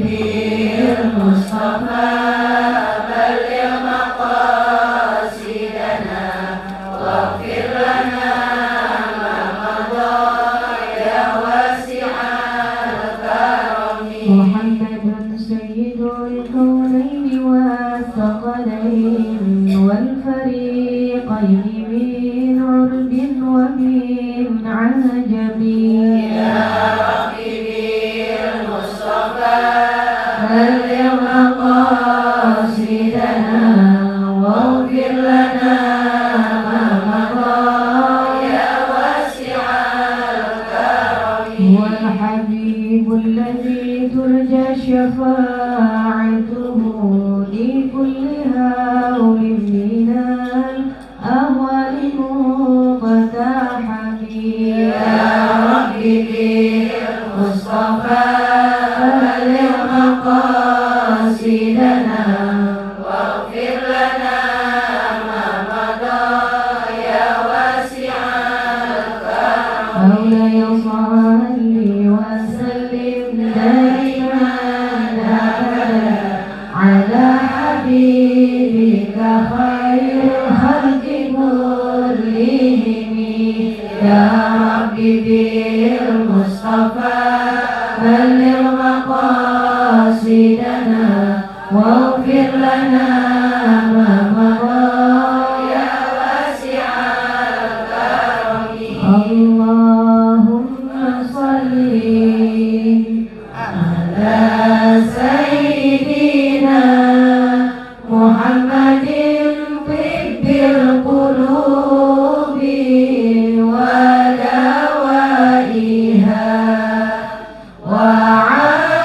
بالمصطفى بلغ مقاصدنا واغفر لنا ما مضى يا واسع الكرم. محمد سيد الكونين والثقلين والفريقين من عرب ومن عجم. يا ربي بالمصطفى بلغ مقاصدنا واغفر لنا ما مضى يا واسع الكرم. هو الحبيب الذي ترجى شفاعته لكل هول من الأهوال مقتحم. يا ربي بالمصطفى بلغ مقاصدنا واغفر لنا ما مضى يا واسع الكرم. مولاي صل وسلم دائما أبدا على حبيبك خير الخلق كلهم. يا ربي بالمصطفى بلغ مقاصدنا واغفر لنا ما مضى يا واسع الكرم. اللهم صل على سيدنا محمد طب القلوب ودوائها وعافية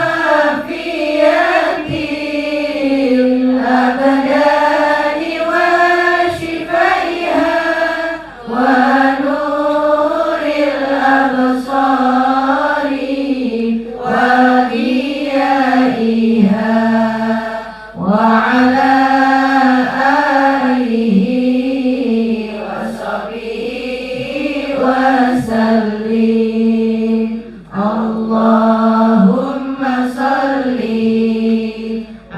الأبدان وشفائها ونور الأبصار وضيائها وعلى آله وصحبه وسلم. اللهم صل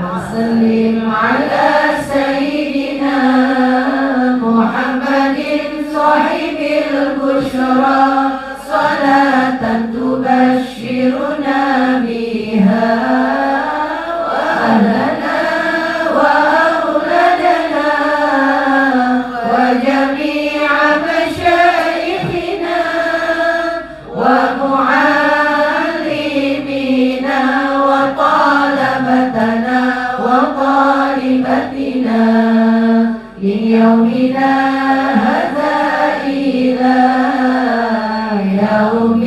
وسلم على سيدنا محمد صاحب البشرى صلاة تبشرنا بها وأهلنا وأولادنا وجميع مشايخنا ومعلمينا وطالبتنا وطالبتنا من يومنا هذا إلى يوم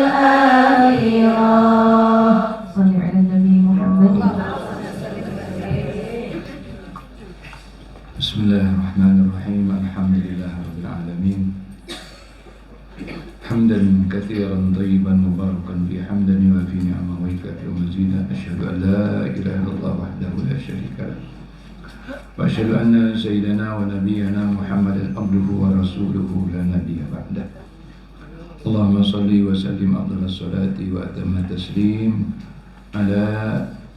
الآخرة. صل على النبي محمد. Bismillahirrahmanirrahim. Alhamdulillah rabbil alamin. Hamdan katsiran thayyiban mubarakan fi hamdan wa fi ni'mah wa kafi wa mazida. Asyhadu an la ilaha illallah wahdahu la syarika lah. Wa asyhadu anna sayyidana wa nabiyyana Muhammadan abduhu wa rasuluhu la nabiyya ba'dah. Allahumma salli wa sallim afdhalas salati wa atammat taslim ala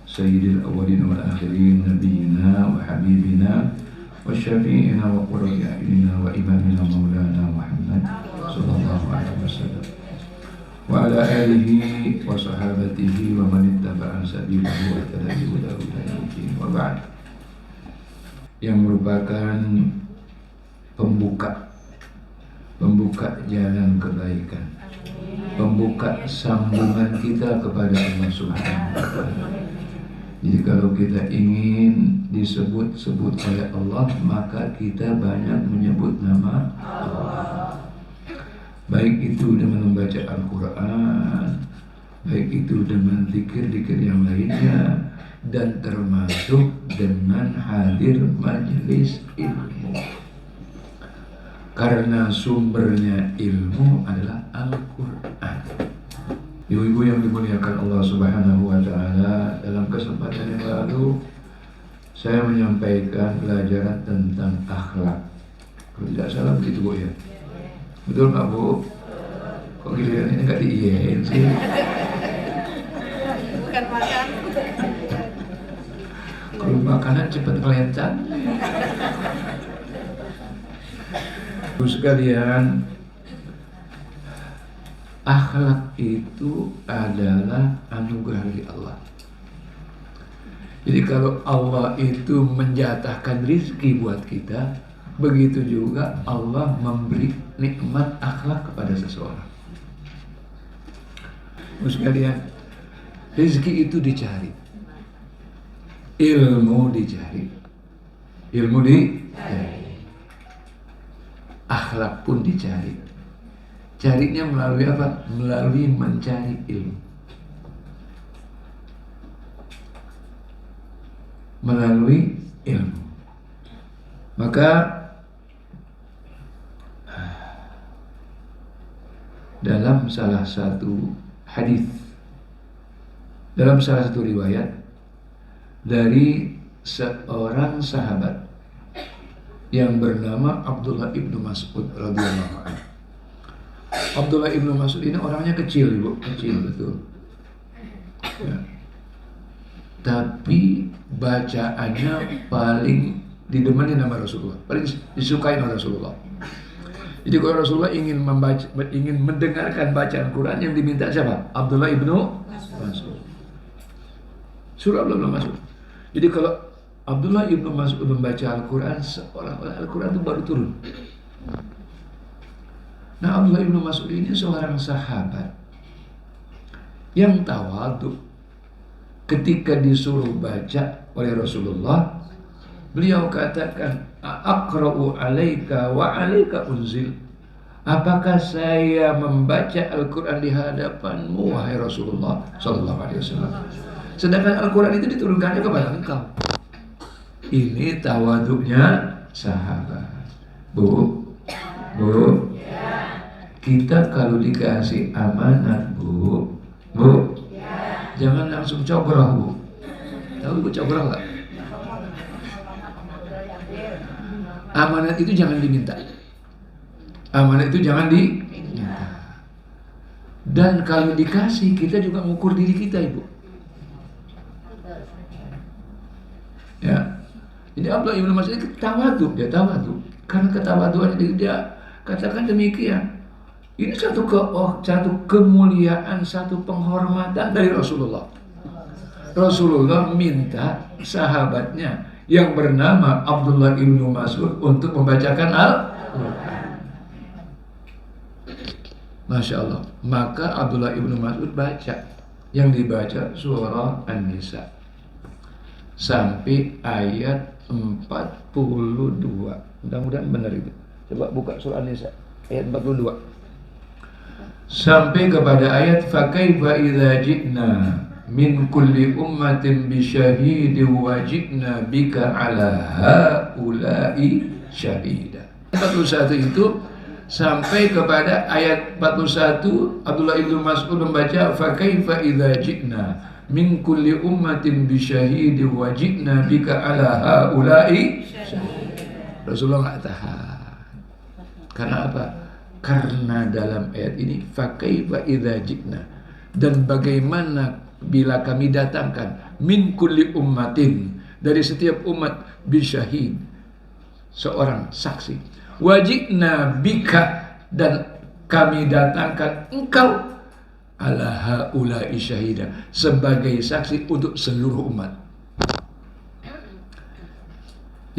sayyidil awwalin wal akhirin nabiyyina wa habibina wa syafi'ina wa qurrati a'yunina wa imamina maulana Muhammad sallallahu alaihi wasallam wa ala alihi wa sahabatihi wa man ittaba'a sabilahu wa tabi'a hudahu ila yaumil wa ba'd. Yang merupakan pembuka jalan kebaikan, pembuka sambungan kita kepada Allah Subhanahu wa Ta'ala. Jadi kalau kita ingin disebut-sebut oleh Allah, maka kita banyak menyebut nama Allah. Baik itu dengan membaca Al-Quran, baik itu dengan zikir-zikir yang lainnya, dan termasuk dengan hadir majelis ilmu. Karena sumbernya ilmu adalah Al-Quran. Ibu-ibu yang dimuliakan Allah Subhanahu wa Ta'ala, dalam kesempatan yang lalu saya menyampaikan pelajaran tentang akhlak. Kalau tidak salah begitu Bu ya? Betul nggak Bu? Kok giliran ini nggak diiyain sih? bukan makan. Kalau makanan cepat melencang. Terus sekalian, akhlak itu adalah anugerah dari Allah. Jadi kalau Allah itu menjatahkan rizki buat kita, begitu juga Allah memberi nikmat akhlak kepada seseorang. Terus sekalian, rizki itu dicari, ilmu dicari, akhlak pun dicari. Carinya melalui apa? Melalui mencari ilmu. Melalui ilmu. Maka dalam salah satu hadis, dalam salah satu riwayat dari seorang sahabat yang bernama Abdullah ibnu Mas'ud radhiyallahu anhu. Abdullah ibnu Mas'ud ini orangnya kecil, Ibu, kecil betul. Ya. Tapi bacaannya paling didemani nama Rasulullah, paling disukai oleh Rasulullah. Jadi kalau Rasulullah ingin mendengarkan bacaan Quran, yang diminta siapa? Abdullah ibnu Mas'ud. Surah Abdullah ibnu Mas'ud. Jadi kalau Abdullah ibnu Mas'ud membaca Al-Quran, seolah-olah Al-Quran itu baru turun. Nah, Abdullah ibnu Mas'ud ini seorang sahabat yang tawadhu. Ketika disuruh baca oleh Rasulullah, beliau katakan, "Aqra'u 'alaika wa 'alaika unzil." Apakah saya membaca Al-Quran di hadapanmu, wahai Rasulullah sallallahu alaihi wasallam? Sedangkan Al-Quran itu diturunkannya kepada engkau. Ini tawaduknya sahabat. Bu, kita kalau dikasih amanat, Bu, jangan langsung cobrah, Bu. Tahu Bu cobrah nggak? Amanat itu jangan diminta. Amanat itu jangan diminta. Dan kalau dikasih, kita juga mengukur diri kita, Ibu. Ya. Jadi Abdullah ibnu Mas'ud itu tawadhu, dia tawadhu. Karena ketawadhuan dia katakan demikian. Ini satu kemuliaan, satu penghormatan dari Rasulullah. Rasulullah minta sahabatnya yang bernama Abdullah ibnu Mas'ud untuk membacakan Al-Quran. Masya Allah. Maka Abdullah ibnu Mas'ud baca. Yang dibaca surah An-Nisa sampai ayat 42. Mudah-mudahan benar itu. Coba buka surah An-Nisa ayat 42 sampai kepada ayat fakaifa idza ji'na min kulli ummatin bi syahidin wa ji'na bika ala haula'i syahida. 41 itu sampai kepada ayat 41, Abdullah ibnu Mas'ud membaca fakaifa idza ji'na min kulli ummatin bi syahidin wa ji'na bika ala haula'i syahida. Rasulullah nggak tahan. Karena apa? Karena dalam ayat ini fakaifa idza ji'na, dan bagaimana bila kami datangkan min kulli ummatin, dari setiap umat, bisyahid, seorang saksi, wajibna bika, dan kami datangkan engkau ala haula'i syahida, sebagai saksi untuk seluruh umat.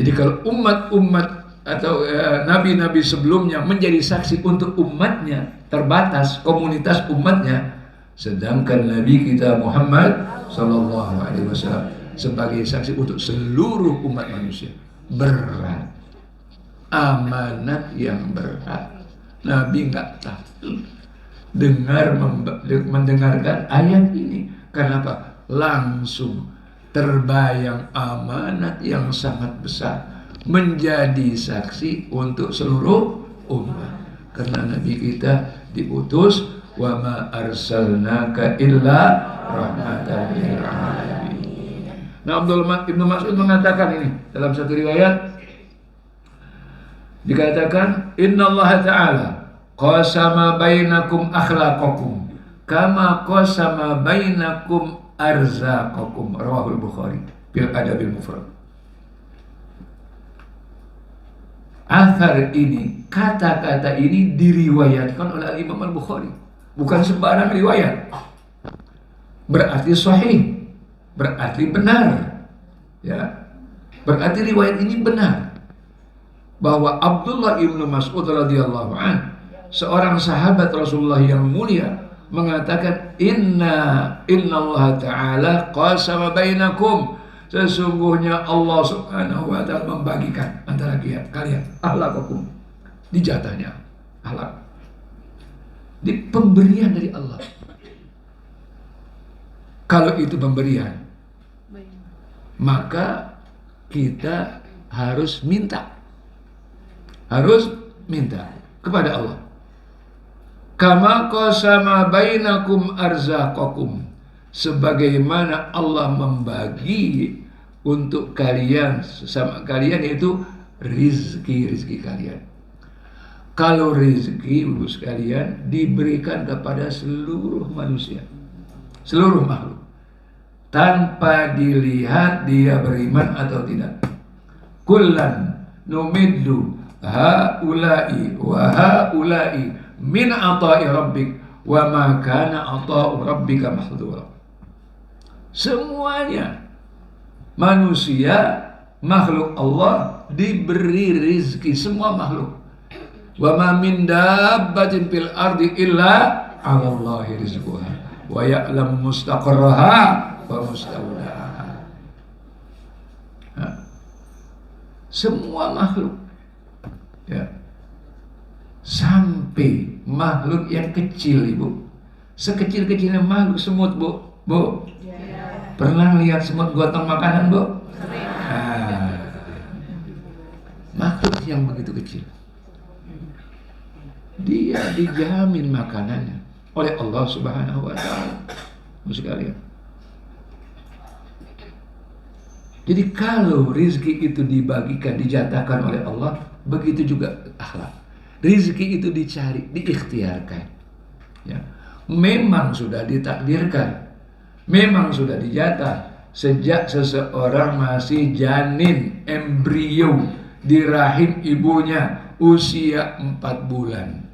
Jadi kalau umat-umat atau nabi-nabi sebelumnya menjadi saksi untuk umatnya, terbatas komunitas umatnya, sedangkan Nabi kita Muhammad sallallahu alaihi wasallam sebagai saksi untuk seluruh umat manusia. Berat, amanat yang berat. Nabi nggak takut mendengarkan ayat ini. Karena apa? Langsung terbayang amanat yang sangat besar, menjadi saksi untuk seluruh umat. Karena Nabi kita diutus, wa ma arsalnaka illa rahmatan lil alamin. Nah, Abdullah ibnu Mas'ud mengatakan ini dalam satu riwayat, dikatakan innallaha ta'ala qasama bainakum akhlaqakum kama qasama bainakum arzaqakum, rawahul Bukhari fil Adabil Mufrad. Athar ini, kata-kata ini diriwayatkan oleh Imam Al-Bukhari, bukan sembarang riwayat. Berarti sahih, berarti benar, ya. Berarti riwayat ini benar bahwa Abdullah ibnu Mas'ud radhiyallahu an, seorang sahabat Rasulullah yang mulia, mengatakan Inna Allah Ta'ala qasama bainakum, sesungguhnya Allah Subhanahu wa Ta'ala membagikan antara kalian akhlaqakum, di jatahnya akhlak, di pemberian dari Allah. Kalau itu pemberian, maka kita harus minta kepada Allah. Kama qasama bainakum arzaqakum, sebagaimana Allah membagi untuk kalian, sesama kalian, yaitu rizki kalian. Kalau rizki, ibu sekalian, diberikan kepada seluruh manusia, seluruh makhluk, tanpa dilihat dia beriman atau tidak. Kullan numiddu haula'i wa haula'i min ata'i rabbik wa ma kana ata'u rabbika mahdura. Semuanya manusia, makhluk Allah, diberi rizki, semua makhluk. Wa ma min dabbatin fil ardi illa 'ala Allahi rizquha wa ya'lamu mustaqarraha wa mustawda'aha. Semua makhluk, ya, sampai makhluk yang kecil, ibu, sekecil-kecilnya makhluk semut, bu, pernah lihat semut gotong makanan, bu? Makhluk yang begitu kecil, dia dijamin makanannya oleh Allah Subhanahu wa Ta'ala, sekalian. Jadi kalau rizki itu dibagikan, dijatahkan oleh Allah, begitu juga akhlak. Rizki itu dicari, diikhtiarkan, ya. Memang sudah ditakdirkan, memang sudah dijatah sejak seseorang masih janin, embrio di rahim ibunya, usia 4 bulan.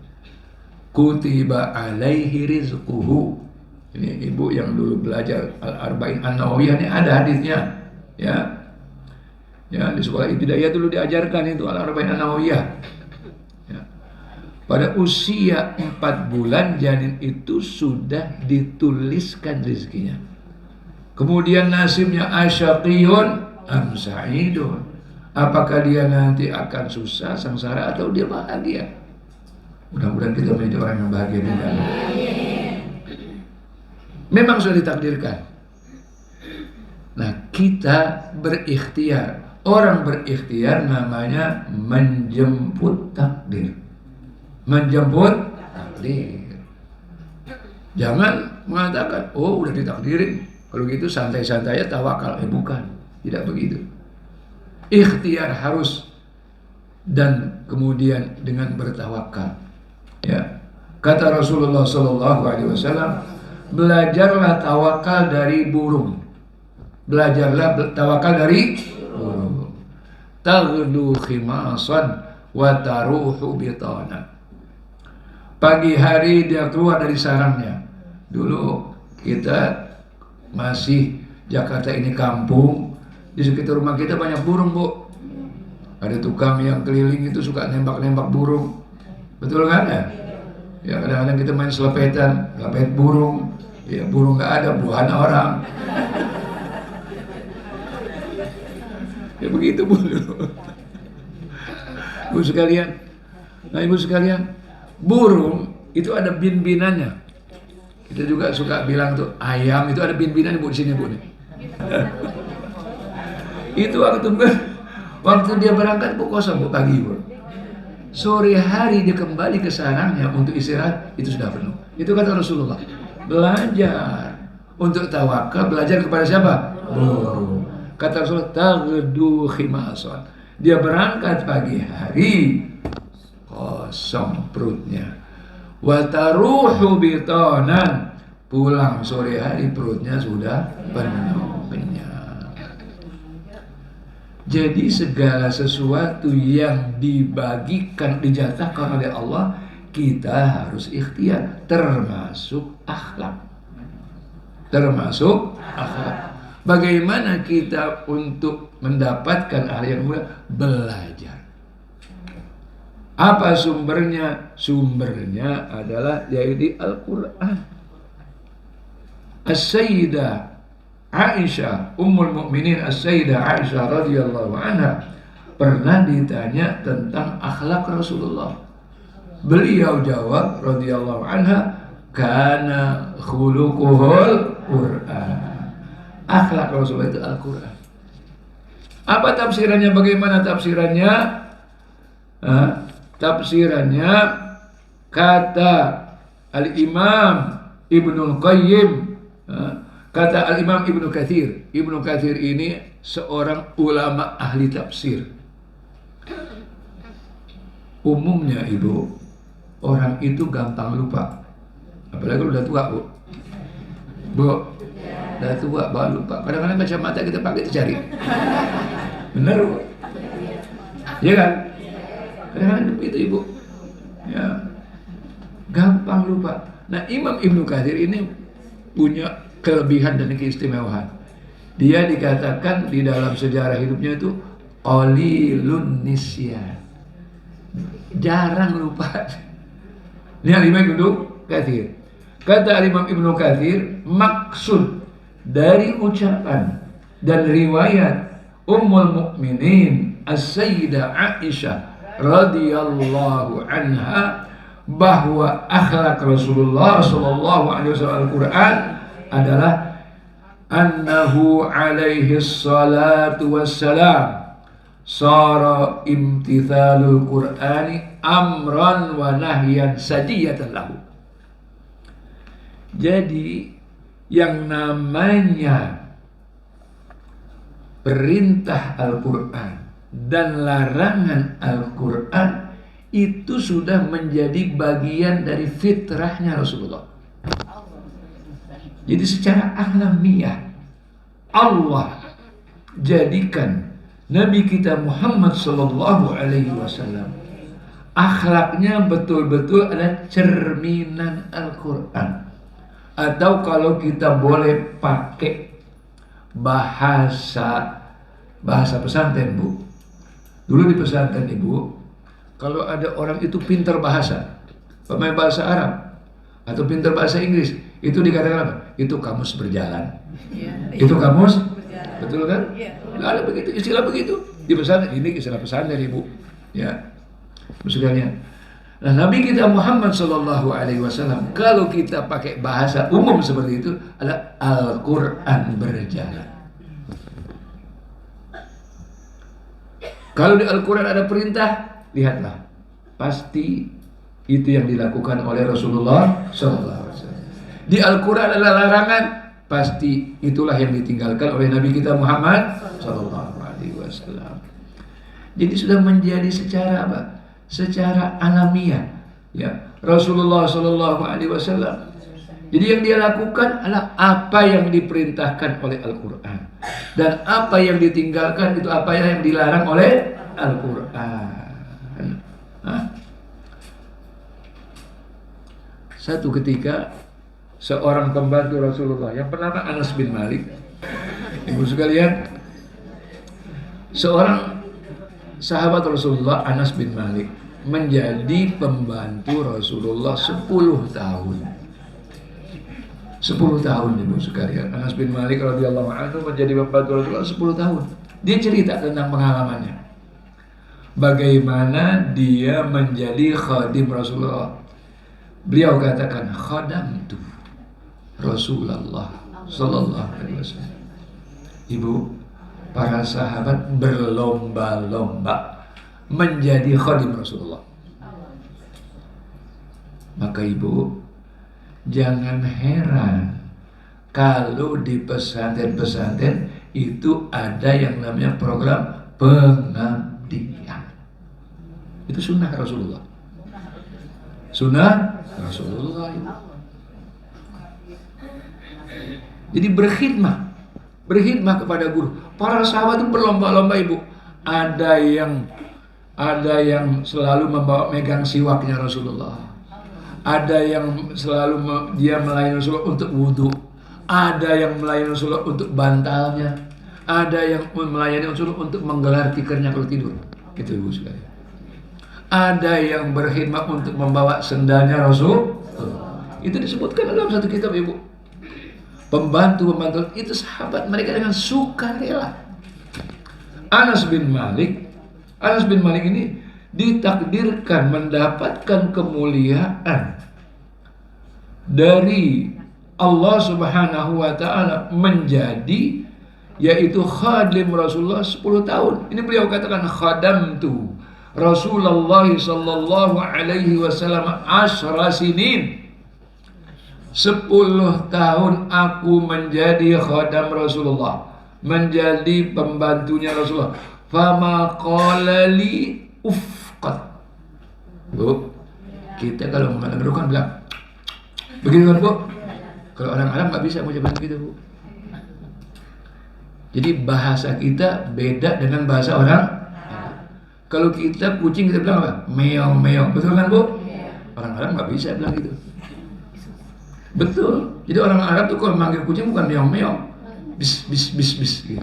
Kutiba alaihi rizquhu. Ini ibu yang dulu belajar Al-Arba'in An-Nawawiyah, ini ada hadisnya, ya. Ya, di sekolah ibtidaiyah dulu diajarkan itu Al-Arba'in An-Nawawiyah. Ya. Pada usia 4 bulan janin itu sudah dituliskan rezekinya. Kemudian nasibnya asyaqiyun am sa'idun. Apakah dia nanti akan susah, sengsara, atau dia bahagia? Mudah-mudahan kita menjadi orang yang bahagia di dalam. Memang sudah ditakdirkan. Nah, kita berikhtiar. Orang berikhtiar namanya menjemput takdir. Menjemput takdir. Jangan mengatakan, oh udah ditakdirin, kalau gitu santai-santai aja tawakal. Bukan, tidak begitu. Ikhtiar harus, dan kemudian dengan bertawakal. Ya, kata Rasulullah SAW, belajarlah tawakal dari burung. Belajarlah tawakal dari burung. Taghdu khimasan wa taruhu bitana. Pagi hari dia keluar dari sarangnya. Dulu kita masih Jakarta ini kampung, di sekitar rumah kita banyak burung, bu. Ada tukang yang keliling itu suka nembak-nembak burung. Betul kan ya? Ya, kadang-kadang kita main selepetan, lepet burung. Ya, burung nggak ada, buahan orang. Ya begitu, bu. Bu sekalian. Nah, ibu sekalian, burung itu ada bin-binannya. Kita juga suka bilang tuh, ayam itu ada bin-binannya, bu, di sini, bu. Itu waktu dia berangkat, bu, kosong, bu, pagi, bu. Sore hari dia kembali ke sarangnya untuk istirahat, itu sudah penuh. Itu kata Rasulullah. Belajar untuk tawakal, belajar kepada siapa? Burung. Kata Rasulullah, taghdu khimasan. Dia berangkat pagi hari, kosong perutnya. Wa taruhu bitanan. pulang sore hari perutnya sudah penuh, kenyang. Jadi segala sesuatu yang dibagikan, dijatahkan oleh Allah, kita harus ikhtiar, termasuk akhlak. Termasuk akhlak. Bagaimana kita untuk mendapatkan hal yang mulia? Belajar. Apa sumbernya? Sumbernya adalah yaitu Al-Quran. As-Sayyidah Aisyah, Ummul Mukminin As-Sayyidah Aisyah radhiyallahu anha pernah ditanya tentang akhlak Rasulullah. Beliau jawab radhiyallahu anha, kana khuluquhul Quran. Akhlak Rasulullah itu Al-Quran. Apa tafsirannya? Bagaimana tafsirannya? Tafsirannya kata Al-Imam Ibnul Qayyim, kata Al-Imam Ibnu Katsir. Ibnu Katsir ini seorang ulama ahli tafsir. Umumnya ibu, orang itu gampang lupa. Apalagi kalau udah tua, Bu. Bu, udah tua baru lupa. Kadang-kadang kacamata kita pakai dicari. Benar, Bu? Iya kan? Kadang-kadang begitu, Ibu. Ya. Gampang lupa. Nah, Imam Ibnu Katsir ini punya kelebihan dan keistimewaan. Dia dikatakan di dalam sejarah hidupnya itu qalilun nisyan. Jarang lupa. Ini Imam Ibnu Katsir. Kata Imam Ibnu Katsir, maksud dari ucapan dan riwayat Ummul Mukminin As-Sayyidah Aisyah radhiyallahu anha bahwa akhlak Rasulullah sallallahu alaihi wasallam Al-Quran adalah annahu alaihi salatu wassalam sara imtithalul Qur'ani amran wa nahyan sadiyatan lahu. Jadi yang namanya perintah Al-Quran dan larangan Al-Quran itu sudah menjadi bagian dari fitrahnya Rasulullah. Jadi secara alamiah Allah jadikan Nabi kita Muhammad sallallahu alaihi wasallam akhlaknya betul-betul adalah cerminan Al-Quran. Atau kalau kita boleh pakai bahasa pesantren, Bu. Dulu di pesantren, Ibu, kalau ada orang itu pintar bahasa, pemain bahasa Arab atau pintar bahasa Inggris, itu dikatakan apa? Itu kamus berjalan. Itu kamus, betul kan? Ada begitu, istilah begitu di pesantren. Ini istilah pesantren, Ibu. Ya, sekalian. Nah, Nabi kita Muhammad sallallahu alaihi wasallam, kalau kita pakai bahasa umum seperti itu, adalah Al-Quran berjalan. Kalau di Al-Quran ada perintah, lihatlah, pasti itu yang dilakukan oleh Rasulullah sallallahu alaihi wasallam. Di Al-Quran adalah larangan, pasti itulah yang ditinggalkan oleh Nabi kita Muhammad sallallahu alaihi wasallam. Jadi sudah menjadi secara apa? Secara alamiah, ya, Rasulullah sallallahu alaihi wasallam. Jadi yang dia lakukan adalah apa yang diperintahkan oleh Al-Quran, dan apa yang ditinggalkan itu apa yang dilarang oleh Al-Quran. Satu ketika seorang pembantu Rasulullah yang bernama Anas bin Malik, ibu sekalian, seorang sahabat Rasulullah Anas bin Malik menjadi pembantu Rasulullah 10 tahun. 10 tahun, ibu sekalian. Anas bin Malik radhiyallahu anhu menjadi pembantu Rasulullah 10 tahun. Dia cerita tentang pengalamannya. Bagaimana dia menjadi khadim Rasulullah. Beliau katakan, khadamtu Rasulullah sallallahu alaihi wasallam. Ibu, para sahabat berlomba-lomba menjadi khadim Rasulullah. Maka ibu, jangan heran kalau di pesantren-pesantren itu ada yang namanya program pengabdian. Itu sunnah Rasulullah. Sunnah Rasulullah itu. Jadi berkhidmah kepada guru. Para sahabat itu berlomba-lomba Ibu. Ada yang selalu megang siwaknya Rasulullah. Ada yang selalu dia melayani Rasulullah untuk wudhu. Ada yang melayani Rasulullah untuk bantalnya. Ada yang melayani Rasulullah untuk menggelar tikernya kalau tidur. Gitu Ibu sekalian. Ada yang berkhidmat untuk membawa sendalnya Rasul. Itu disebutkan dalam satu kitab Ibu. Pembantu itu sahabat mereka dengan sukarela. Anas bin Malik ini ditakdirkan mendapatkan kemuliaan dari Allah Subhanahu wa taala menjadi yaitu khadim Rasulullah 10 tahun. Ini beliau katakan khadamtu Rasulullah sallallahu alaihi wasallam 10 sinin. 10 tahun aku menjadi khadam Rasulullah, menjadi pembantunya Rasulullah. Fama qala li ufqat. Bu, kita kalau mengenal kan bilang begitu kan Bu? Kalau orang Arab nggak bisa mengucapkan begitu Bu. Jadi bahasa kita beda dengan bahasa orang. Kalau kita kucing kita bilang apa? Meong meong, betul kan Bu? Orang Arab nggak bisa bilang gitu. Betul. Jadi orang Arab tuh kalau manggil kucing bukan meong-meong, bis gitu.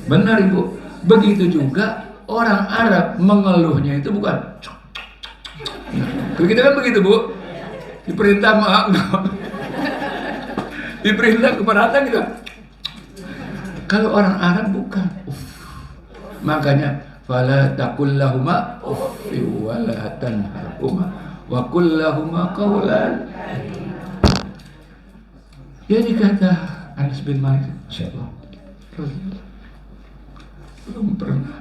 Benar Ibu. Begitu juga orang Arab mengeluhnya itu bukan. Kalau kita kan begitu Bu. Diperintah diperintah keberatan gitu. Kalau orang Arab bukan. Makanya fala taqul lahuma uffi wa la tanharhuma wa qul lahuma qawlan. Jadi kata Anas bin Malik, insyaallah belum pernah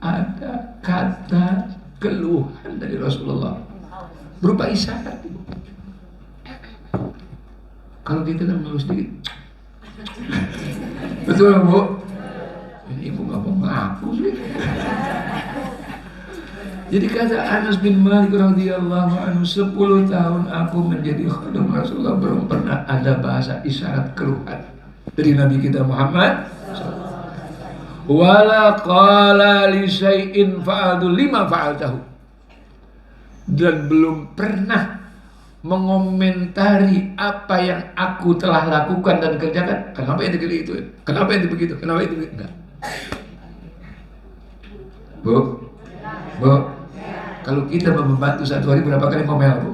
ada kata keluhan dari Rasulullah berupa isyarat. Kalau kita kan mengeluh sedikit, betul Bu? Ini Ibu nggak mau ngaku sih. Jadi kata Anas bin Malik radhiyallahu anhu, 10 tahun aku menjadi khadim Rasulullah, belum pernah ada bahasa isyarat keluhan dari Nabi kita Muhammad. Wala qala li syai'in fa'altu lima fa'altahu. Dan belum pernah mengomentari apa yang aku telah lakukan dan kerjakan. Kenapa itu itu? Kenapa itu begitu? Kenapa itu begitu? Enggak. Bu, kalau kita membantu satu hari berapa kali ngomel Bu?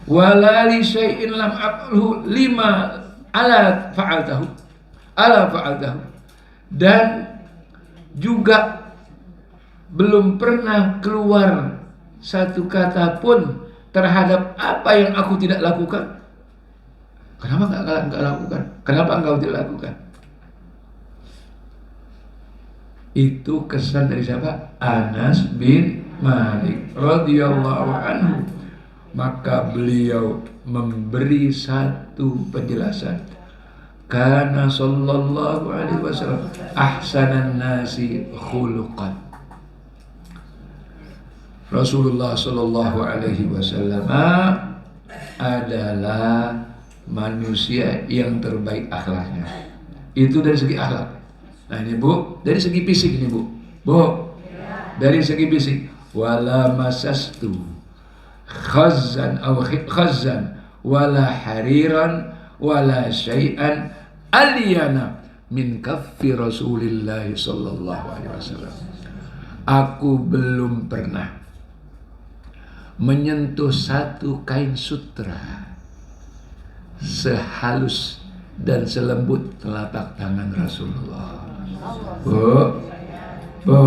Wala li syai'in lam aqulhu lima ala fa'altahu. Dan juga belum pernah keluar satu kata pun terhadap apa yang aku tidak lakukan. Kenapa enggak lakukan? Kenapa engkau tidak lakukan? Itu kesan dari siapa? Anas bin Malik radhiyallahu anhu. Maka beliau memberi satu penjelasan. Kana sallallahu alaihi wasallam ahsanan nasi khuluqan. Rasulullah sallallahu alaihi wasallam adalah manusia yang terbaik akhlaknya. Itu dari segi akhlak. Nah ini Bu, dari segi fisik ini Bu. Dari segi fisik. Wala masastu khazzan wala hariran wala syai'an aliyana min kaffi Rasulillah sallallahu alaihi wasallam. Aku belum pernah menyentuh satu kain sutra sehalus dan selembut telapak tangan Rasulullah. Bu,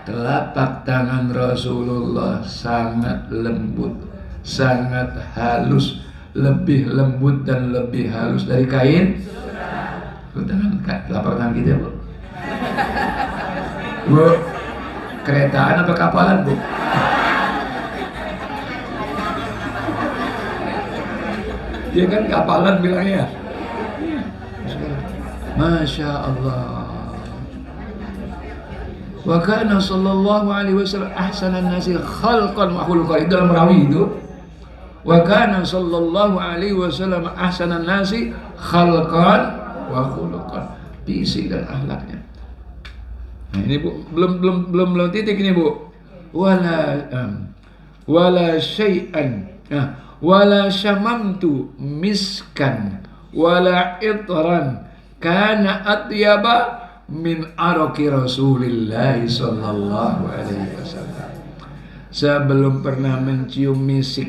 telapak tangan Rasulullah sangat lembut, sangat halus, lebih lembut dan lebih halus dari kain. Telapak tangan kita Bu. Bu, keretaan apa kapalan Bu? Dia kan kapalan bilangnya. Masya Allah. Wa kana sallallahu alaihi wasallam ahsanan nasi khalqan wa khuluqan. Dalam rawi itu, wa kana sallallahu alaihi wasallam ahsanan nasi khalqan wa khuluqan. Fisik dan akhlaknya. Nah, ini Bu, belum titik ini Bu. Wala syai'an. Nah, wala syamamtu miskan wala itran kana atyaba min araqi Rasulillah sallallahu alaihi wasallam. Saya belum pernah mencium misik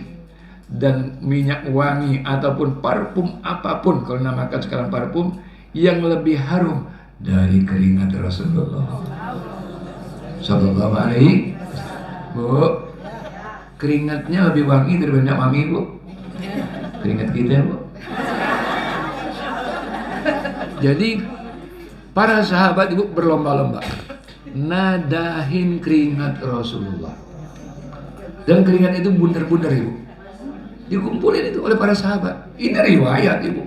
dan minyak wangi ataupun parfum apapun, kalau namakan sekarang parfum, yang lebih harum dari keringat Rasulullah sallallahu alaihi. Bu, keringatnya lebih wangi dari minyak wangi, Bu. Keringat kita, Bu. Jadi para sahabat Ibu berlomba-lomba nadahin keringat Rasulullah. Dan keringat itu bundar-bundar Ibu. Dikumpulin itu oleh para sahabat. Ini riwayat Ibu.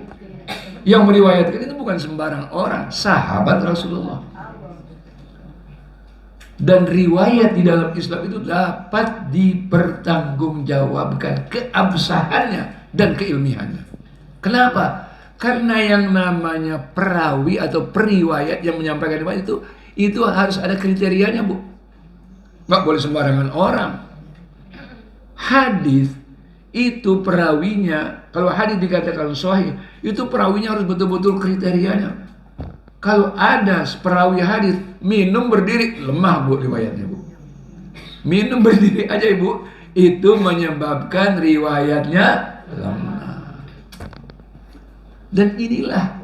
Yang meriwayatkan itu bukan sembarang orang, sahabat Rasulullah. Dan riwayat di dalam Islam itu dapat dipertanggungjawabkan keabsahannya dan keilmihannya. Kenapa? Karena yang namanya perawi atau periwayat yang menyampaikan riwayat itu harus ada kriterianya, Bu. Nggak boleh sembarangan orang. Hadis itu perawinya, kalau hadis dikatakan sahih, itu perawinya harus betul-betul kriterianya. Kalau ada perawi hadis minum berdiri, lemah Bu riwayatnya, Bu. Minum berdiri aja Ibu, itu menyebabkan riwayatnya lemah. Dan inilah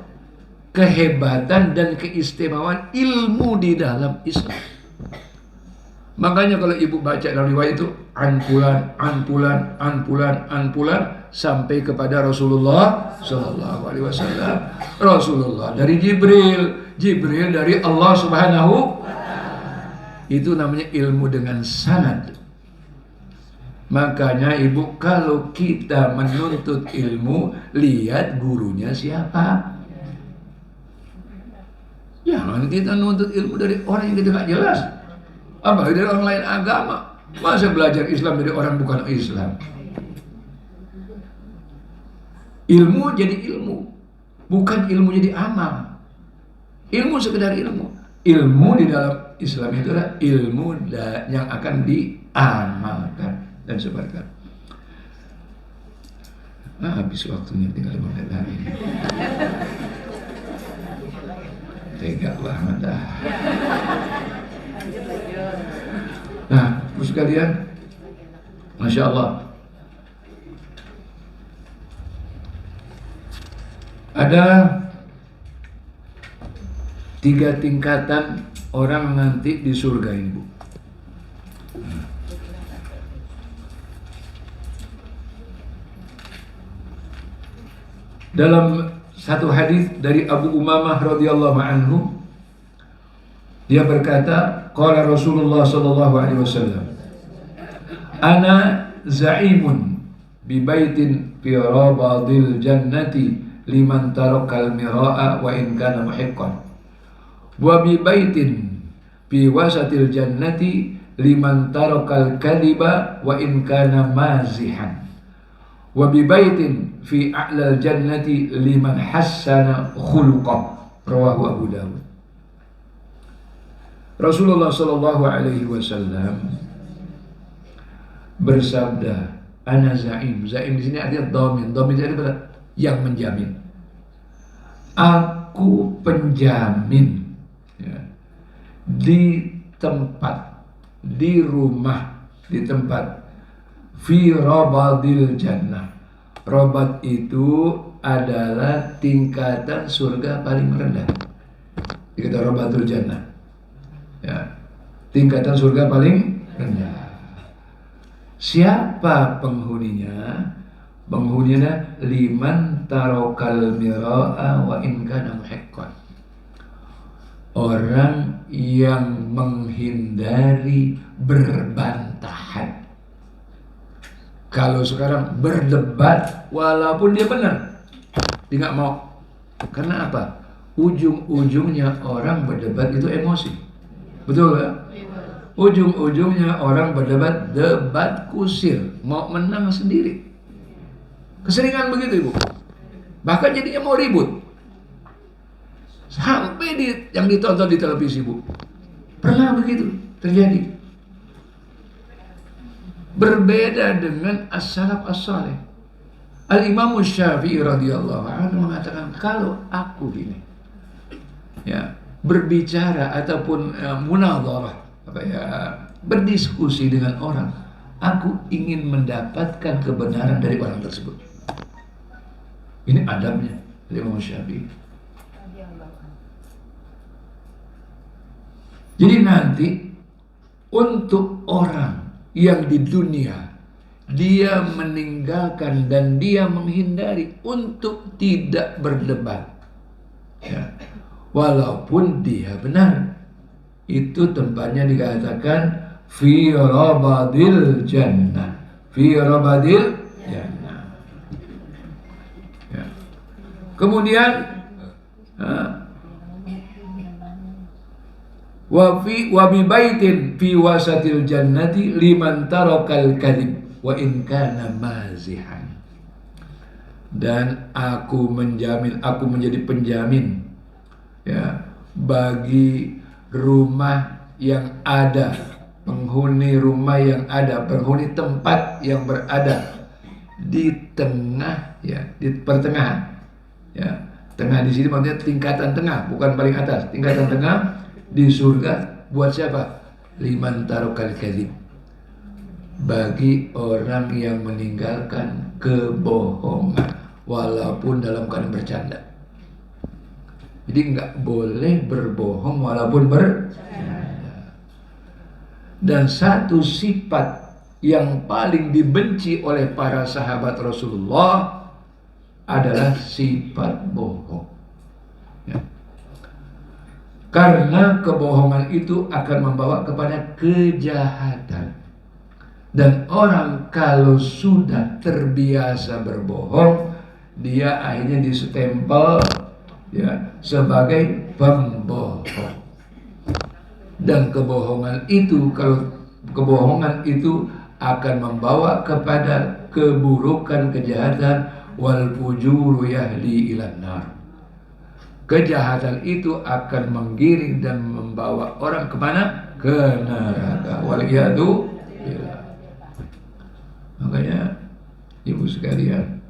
kehebatan dan keistimewaan ilmu di dalam Islam. Makanya kalau Ibu baca dalam riwayat itu anpulan sampai kepada Rasulullah sallallahu alaihi wasallam. Rasulullah dari Jibril dari Allah Subhanahu. Itu namanya ilmu dengan sanad. Makanya Ibu, kalau kita menuntut ilmu, lihat gurunya siapa. Jangan kita nuntut ilmu dari orang yang kita nggak jelas. Apalagi dari orang lain agama. Masa belajar Islam dari orang bukan Islam? Ilmu jadi ilmu, bukan ilmu jadi amal. Ilmu sekedar ilmu. Ilmu di dalam Islam itu adalah ilmu yang akan diamalkan dan sebarkan. Habis waktunya tinggal 5 menit lagi. Tega banget dah. Nah, terus sekalian, Masya Allah, ada 3 tingkatan orang nanti di surga ini, Bu. Dalam satu hadis dari Abu Umamah radhiyallahu anhu, dia berkata, qala Rasulullah sallallahu alaihi wasallam, ana za'imun bi baitin fi rabadil jannati liman tarakal mira'a wa in kana muhiqqan, wa bi baitin fi wasatil jannati liman tarakal kadhiba wa in kana mazihan, wa bi baitin fi a'lal jannati liman hassana khuluqah. Rawahu Abu Dawud. Rasulullah sallallahu alaihi wasallam bersabda, ana za'im. Za'im di sini artinya dhamin. Dhamin itu adalah yang menjamin. Aku penjamin, ya, di tempat, di rumah, di tempat fi rabadil jannah. Rabat itu adalah tingkatan surga paling rendah. Dikata rabadul jannah, ya, tingkatan surga paling rendah. Siapa penghuninya? Penghuninya liman tarokal mira'a wa in kana muhiqqan. Orang yang menghindari berbantahan. Kalau sekarang berdebat walaupun dia benar, dia nggak mau. Karena apa? Ujung-ujungnya orang berdebat itu emosi. Betul ya? Ujung-ujungnya orang berdebat, debat kusir, mau menang sendiri. Keseringan begitu Ibu. Bahkan jadinya mau ribut. Sampai yang ditonton di televisi Bu. Pernah begitu terjadi. Berbeda dengan as-salaf as-salih. Al-Imam Syafi'i radhiyallahu anhu mengatakan, kalau aku gini ya, berbicara ataupun munadharah, berdiskusi dengan orang, aku ingin mendapatkan kebenaran dari orang tersebut. Ini adabnya Imam Syafi'i. Jadi nanti untuk orang yang di dunia dia meninggalkan dan dia menghindari untuk tidak berdebat, ya, walaupun dia benar, itu tempatnya dikatakan fi rabadil jannah, fi rabadil jannah. Ya. Kemudian wa bi baitin fi wasatil jannati liman tarakal kadhib wa in kana mazihan. Dan aku menjamin, aku menjadi penjamin ya bagi rumah yang ada, penghuni rumah yang ada, penghuni tempat yang berada di tengah, ya, di pertengahan, ya, tengah di sini maksudnya tingkatan tengah, bukan paling atas, tingkatan tengah di surga. Buat siapa? Liman tarokal kadzib, bagi orang yang meninggalkan kebohongan walaupun dalam keadaan bercanda. Jadi nggak boleh berbohong walaupun bercanda. Dan satu sifat yang paling dibenci oleh para sahabat Rasulullah adalah sifat bohong. Ya. Karena kebohongan itu akan membawa kepada kejahatan. Dan orang kalau sudah terbiasa berbohong, dia akhirnya disestempel ya sebagai pembohong. Dan kebohongan itu, kalau kebohongan itu akan membawa kepada keburukan, kejahatan, wal fujuru yahdi ilan nar. Kejahatan itu akan menggiring dan membawa orang kemana? Ke neraka. Waliyadu billah. Makanya ibu sekalian,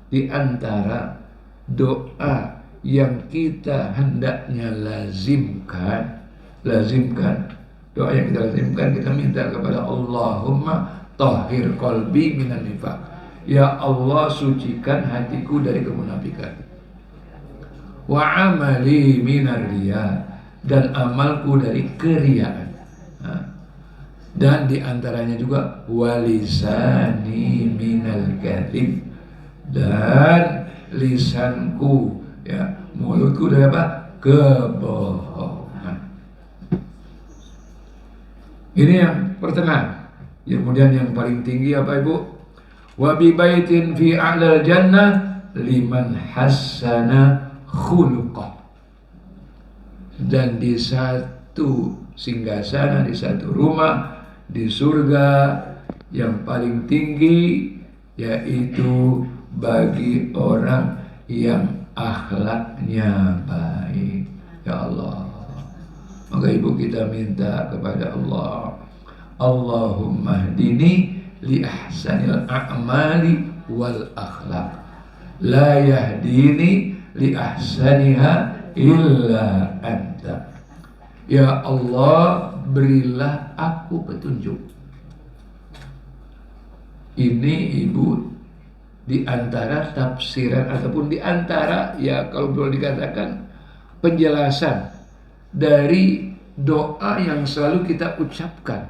di antara doa yang kita hendaknya lazimkan, doa yang kita lazimkan, kita minta kepada Allahumma tahhir qalbi minan nifaq. Ya Allah, sucikan hatiku dari kemunafikan. Wa amali minar riya, dan amalku dari keriaan. Dan diantaranya juga walisani minal kadzib, dan lisanku, ya, mulutku dari apa? Kebohongan. Ini yang pertengahan. Kemudian yang paling tinggi apa Ibu? Wa bi baitin fi a'lal jannah liman hassana khuluqah. Dan di satu singgasana, di satu rumah di surga yang paling tinggi, yaitu bagi orang yang akhlaknya baik. Ya Allah, maka ibu kita minta kepada Allah, Allahumma hdini li ahsanil a'mali wal akhlaq, la yahdini li ahsaniha illa anta. Ya Allah, berilah aku petunjuk. Ini ibu di antara tafsiran ataupun di antara, ya kalau boleh dikatakan, penjelasan dari doa yang selalu kita ucapkan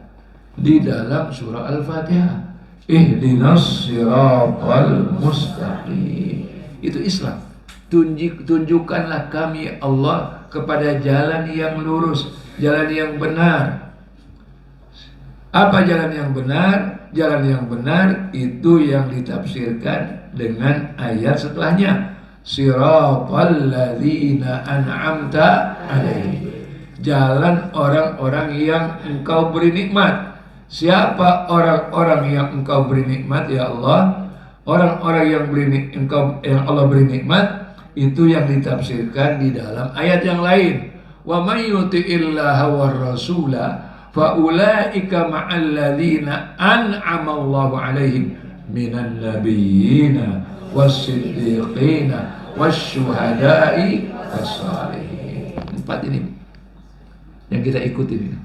di dalam surah Al-Fatihah. Ihdinas siratal mustaqim. Itu Islam. Tunjukkanlah kami Allah kepada jalan yang lurus, jalan yang benar. Apa jalan yang benar? Jalan yang benar itu yang ditafsirkan dengan ayat setelahnya. Siratal ladzina an'amta alaihim. jalan orang-orang yang engkau beri nikmat. Siapa orang-orang yang engkau beri nikmat ya Allah? Orang-orang yang Allah beri nikmat itu yang ditafsirkan di dalam ayat yang lain. Wa may yuti'illaha war rasula fa ulaika ma'al ladzina an'ama Allahu 'alaihim minan nabiyyina was-siddiqina wasyuhada'i was-shalihin. 4 ini yang kita ikutin ini.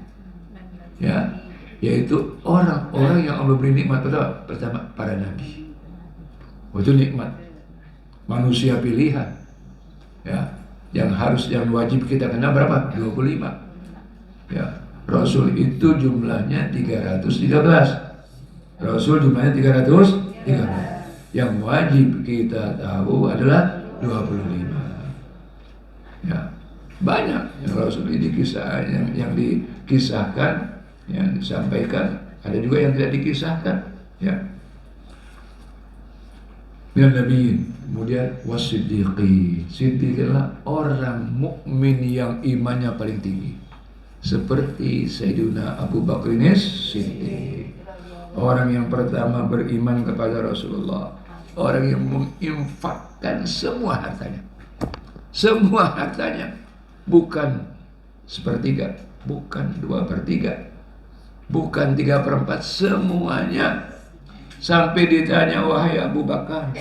Ya, yaitu orang-orang yang Allah beri nikmat. Pertama para nabi. Itu nikmat manusia pilihan. Ya, yang wajib kita kenal berapa? 25. Ya, Rasul itu jumlahnya 313. Rasul jumlahnya 313. Yang wajib kita tahu adalah 25. Ya, banyak yang Rasul ini yang dikisahkan, yang disampaikan, ada juga yang tidak dikisahkan. Ya. Minan nabiyin, kemudian wasiddiqin. Siddiq adalah orang mukmin yang imannya paling tinggi, seperti Sayyidina Abu Bakar Siddiq, orang yang pertama beriman kepada Rasulullah, orang yang menginfakkan semua hartanya, bukan sepertiga, bukan 2/3, bukan 3/4, semuanya. Sampai ditanya, wahai Abu Bakar,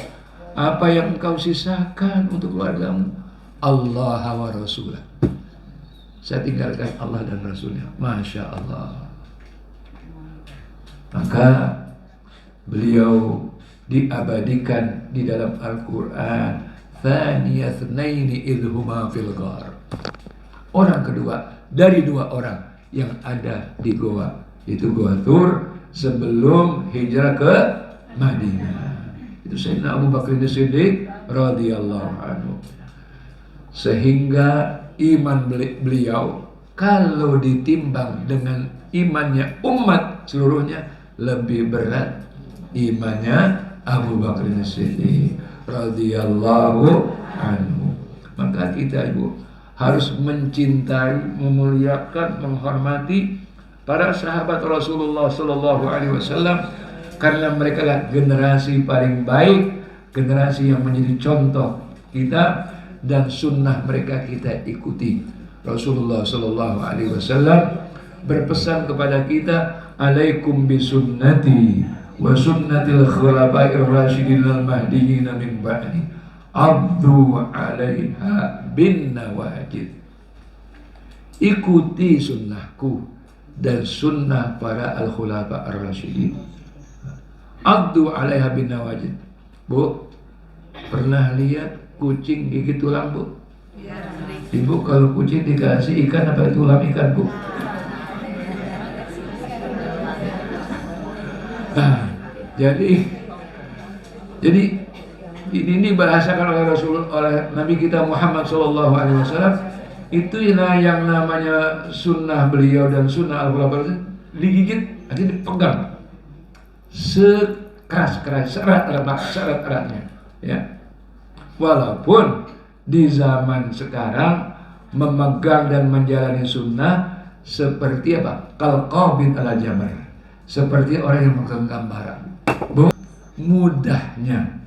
apa yang engkau sisakan untuk keluargamu? Allah wa Rasulah. Saya tinggalkan Allah dan Rasulnya. Masya Allah. Maka beliau diabadikan di dalam Al-Quran. Thaniyatnaini idhuma fil ghar. Orang kedua dari 2 orang yang ada di goa, itu Goa Tur, sebelum hijrah ke Madinah. Itu Sayyidina Abu Bakar Siddiq radhiyallahu anhu. Sehingga iman beliau kalau ditimbang dengan imannya umat seluruhnya, lebih berat imannya Abu Bakar Siddiq radhiyallahu anhu. Maka kita Ibu harus mencintai, memuliakan, menghormati para sahabat Rasulullah Sallallahu Alaihi Wasallam, karena mereka lah generasi paling baik, generasi yang menjadi contoh kita, dan sunnah mereka kita ikuti. Rasulullah Sallallahu Alaihi Wasallam berpesan kepada kita, alaikum bisunnati wa sunnatil khulafa'ir rasyidin al-mahdiyyin min ba'di, abdu 'alaiha bin nawajid. Ikuti sunnahku dan sunnah para al-khulafa ar-rasyidin. Abdu 'alaiha bin nawajid. Bu, pernah lihat kucing gigit tulang, Bu? Ibu, kalau kucing dikasih ikan apa tulang ikan, Bu? Nah, jadi ini dibahasakan oleh oleh Nabi kita Muhammad Sallallahu Alaihi Wasallam. Itu yang namanya sunnah beliau dan sunnah al-khulafa digigit, artinya dipegang sekeras-keras, serat-eratnya, ya. Walaupun di zaman sekarang memegang dan menjalani sunnah seperti apa? Kalqabid ala jamar, seperti orang yang menggenggam bara. Mudahnya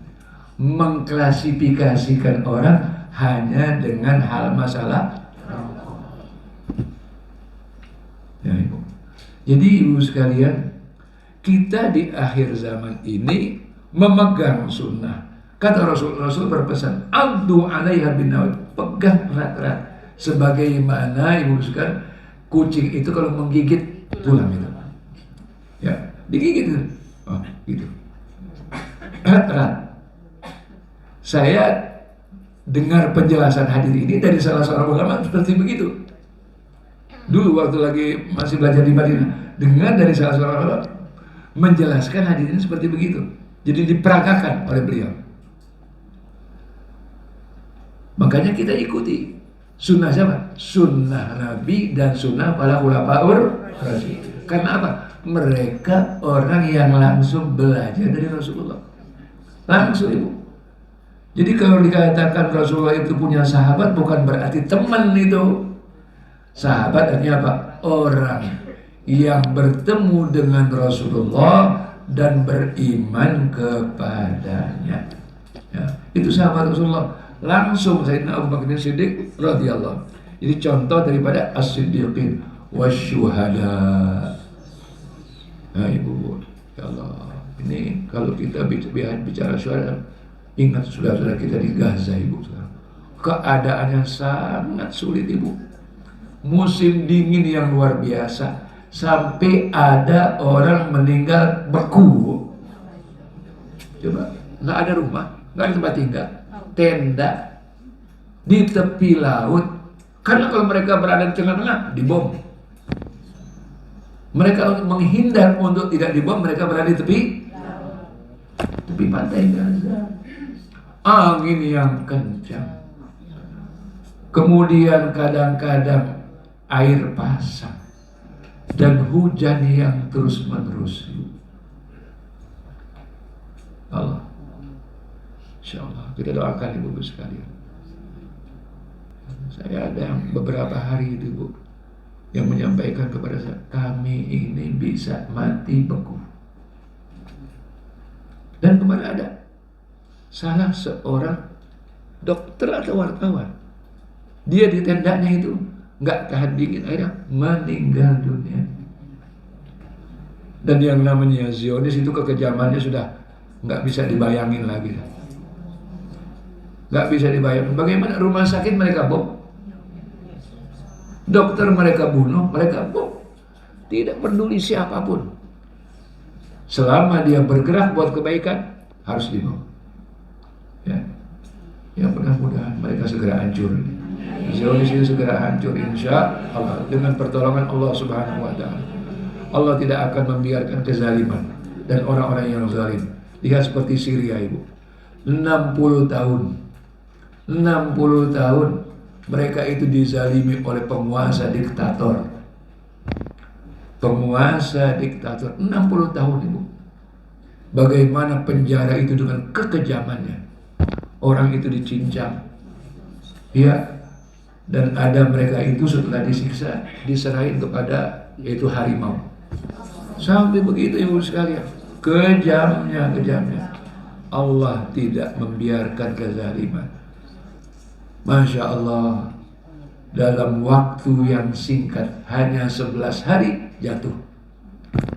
mengklasifikasikan orang hanya dengan hal masalah. Ya, Ibu. Jadi Ibu sekalian, kita di akhir zaman ini memegang sunnah. Kata Rasul berpesan, abdu 'alaiha bin nawajid, pegang erat-erat. Sebagaimana Ibu sekalian, kucing itu kalau menggigit tulang itu, ya, digigit itu. Oh, gitu. Erat-erat. Saya dengar penjelasan hadis ini dari salah seorang ulama seperti begitu. Dulu waktu lagi masih belajar di Madinah, dengar dari salah seorang ulama menjelaskan hadis ini seperti begitu. Jadi diperagakan oleh beliau. Makanya kita ikuti sunnah siapa? Sunnah Nabi dan sunnah para khulafaur rasyidin. Karena apa? Mereka orang yang langsung belajar dari Rasulullah. Langsung, Ibu. Jadi kalau dikatakan Rasulullah itu punya sahabat, bukan berarti teman itu. Sahabat artinya apa? Orang yang bertemu dengan Rasulullah dan beriman kepadanya. Ya, itu sahabat Rasulullah. Langsung Sayyidina Abu Bakar Siddiq radhiyallahu. Jadi contoh daripada as-siddiqin wasyuhada. Nah ibu, ya Allah, ini kalau kita bicara syuhada, ingat saudara-saudara kita di Gaza ibu. Keadaannya sangat sulit ibu. Musim dingin yang luar biasa, sampai ada orang meninggal beku. Coba, nggak ada rumah, nggak ada tempat tinggal, tenda di tepi laut. Karena kalau mereka berada di tengah-tengah, dibom. Mereka menghindar untuk tidak dibom, mereka berada di tepi pantai Gaza. Angin yang kencang. Kemudian kadang-kadang air pasang dan hujan yang terus-menerus. Allah, insya Allah kita doakan ibu sekalian. Saya ada yang beberapa hari itu ibu yang menyampaikan kepada saya, kami ini bisa mati beku. Dan kemarin ada salah seorang dokter atau wartawan, dia di tendanya itu nggak tahan dingin, akhirnya meninggal dunia. Dan yang namanya Zionis itu kekejamannya sudah nggak bisa dibayangin lagi, nggak bisa dibayangin. Bagaimana rumah sakit mereka bom, dokter mereka bunuh, mereka bom, tidak peduli siapapun. Selama dia bergerak buat kebaikan harus dibunuh. Ya mudah-mudahan mereka segera hancur. Zionis ini segera hancur insya Allah dengan pertolongan Allah Subhanahu wa Ta'ala. Allah tidak akan membiarkan kezaliman dan orang-orang yang zalim. Lihat seperti Syria ibu, 60 tahun mereka itu dizalimi oleh penguasa diktator. 60 tahun ibu. Bagaimana penjara itu dengan kekejamannya. Orang itu dicincang, ya. Dan ada mereka itu setelah disiksa diserahin kepada yaitu harimau. Sampai begitu ibu sekalian, kejamnya Allah tidak membiarkan kezaliman. Masya Allah, dalam waktu yang singkat hanya 11 hari jatuh.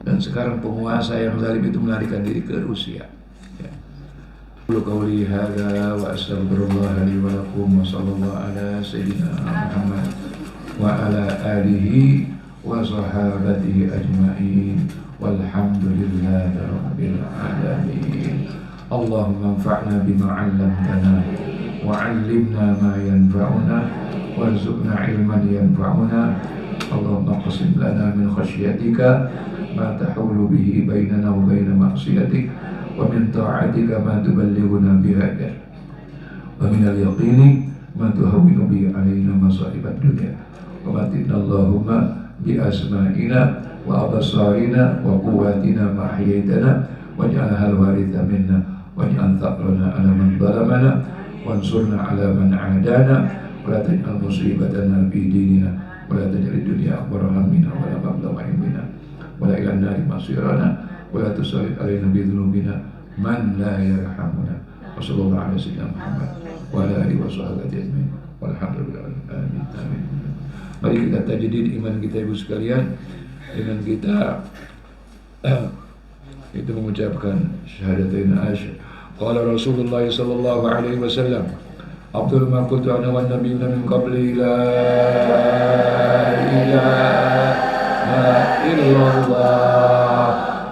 Dan sekarang penguasa yang zalim itu melarikan diri ke Rusia. Qauli hadza wa astaghfirullah li wa lakum wa sallallahu ala sayyidina Muhammad wa ala alihi wa sahabatihi ajma'in walhamdulillahi rabbil alamin. Allahumma anfa'na bima 'allamtana wa 'allimna ma yanfa'una warzuqna 'ilman yanfa'una. Allahumma qsim lana min khashyatika ma tahulu bihi bainana wa baina ma'siyatik wa min ta'atika ma tuballighuna biha wa min al-yaqini ma tuhawwinu bihi alaina masa'ibad dunya wa matina Allahumma bi asma'ina wa absarina wa quwwatina ma ahyaytana waj'alha al-waritha minna waj'al thaqrana 'ala man zalamana wansurna 'ala man 'adana wa la taj'al musibatana fi dinina wa la taj'al ad-dunya akbar hammina wa la mablagha ilmina wa la ila an-nari masirana ولا تسلط علينا بذنوبنا من لا يرحمنا وصلى الله على سيدنا محمد وعلى آله وصحبه أجمعين walhamdulillah amin. Mari kita tajdid iman kita ibu sekalian dengan kita itu mengucapkan syahadatain asyhadu qala Rasulullah sallallahu alaihi wasallam afdhalu ma qultu ana wan nabiyuna min qabli la ilaha illallah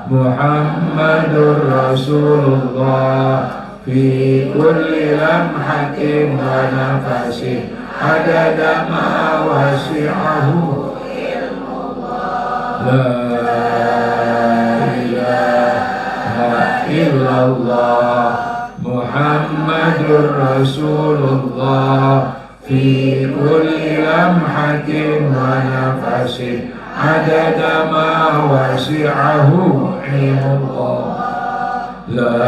Muhammadur Rasulullah fi kulli lamhatin wa nafasin adada ma wasi'ahu ilmullah la ilaha illallah Muhammadur Rasulullah fi kulli lamhatin wa nafasin adada ma wasi'ahu ilmullah la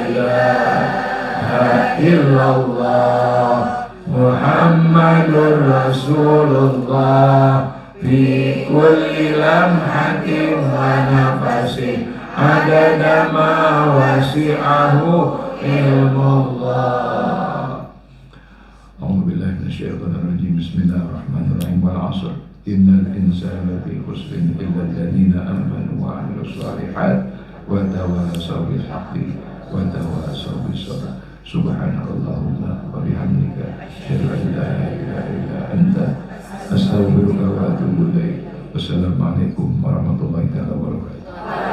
ilaha illallah Muhammad Muhammadur Rasulullah fi kulli lamhatin wa nafasin adada ma wasi'ahu ilmullah. A'udzu billahi minasyaitonir rajim. Bismillahirrahmanirrahim. Wal 'ashr innal insana lafi khusrin illa alladziina aamanu wa 'amilus shalihaati wa tawassaw bil haqqi wa tawassaw bis sabr. Subhanakallahumma wa bihamdika asyhadu an la ilaha illa anta astaghfiruka wa atubu ilaik. Wassalamualaikum warahmatullahi wabarakatuh.